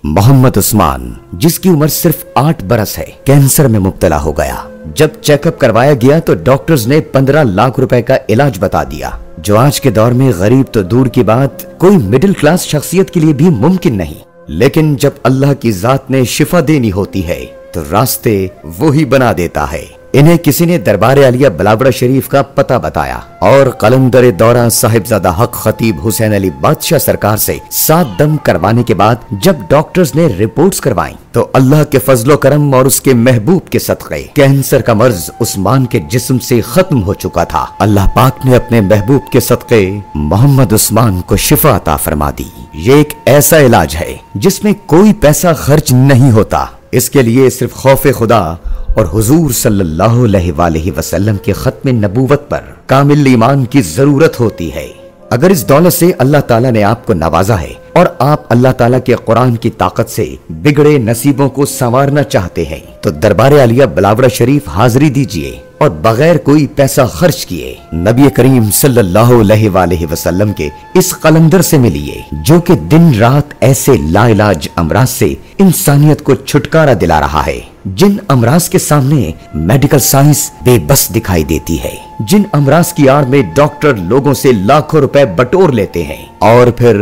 मोहम्मद उस्मान, जिसकी उम्र सिर्फ 8 बरस है, कैंसर में मुब्तला हो गया। जब चेकअप करवाया गया तो डॉक्टर्स ने 15 लाख रुपए का इलाज बता दिया, जो आज के दौर में गरीब तो दूर की बात, कोई मिडिल क्लास शख्सियत के लिए भी मुमकिन नहीं। लेकिन जब अल्लाह की जात ने शिफा देनी होती है तो रास्ते वो ही बना देता है। इन्हें किसी ने दरबार आलिया बिलावड़ा शरीफ का पता बताया और कलंदर दौरा साहिबजादा हक खतीब हुसैन अली बादशाह सरकार से 7 दम करवाने के बाद जब डॉक्टर्स ने रिपोर्ट्स करवाई तो अल्लाह के फजलो करम और उसके महबूब के सदक़े कैंसर का मर्ज उस्मान के जिस्म से खत्म हो चुका था। अल्लाह पाक ने अपने महबूब के सदक़े मोहम्मद उस्मान को शिफा अता फरमा दी। ये एक ऐसा इलाज है जिसमें कोई पैसा खर्च नहीं होता। इसके लिए सिर्फ खौफ खुदा और हुजूर सल्लल्लाहु अलैहि वसल्लम के खत्म नबूवत पर कामिल ईमान की जरूरत होती है। अगर इस दौलत से अल्लाह ताला ने आपको नवाजा है और आप अल्लाह ताला के कुरान की ताकत से बिगड़े नसीबों को संवारना चाहते हैं तो दरबार आलिया बिलावड़ा शरीफ हाजिरी दीजिए और बगैर कोई पैसा खर्च किए नबी करीम सल्लल्लाहु अलैहि वसल्लम के इस कलंदर से मिलिए, जो कि दिन रात ऐसे लाइलाज अमराज से इंसानियत को छुटकारा दिला रहा है, जिन अमराज के सामने मेडिकल साइंस बेबस दिखाई देती है, जिन अमराज की आड़ में डॉक्टर लोगों से लाखों रुपए बटोर लेते हैं और फिर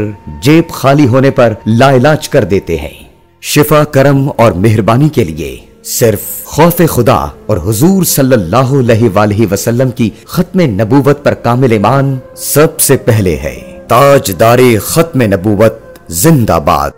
जेब खाली होने पर लाइलाज कर देते हैं। शिफा, करम और मेहरबानी के लिए सिर्फ खौफ खुदा और हुजूर सल्लल्लाहु अलैहि वसल्लम की खत्म नबूवत पर कामिल ईमान सबसे पहले है। ताजदारे खत्म नबूवत जिंदाबाद।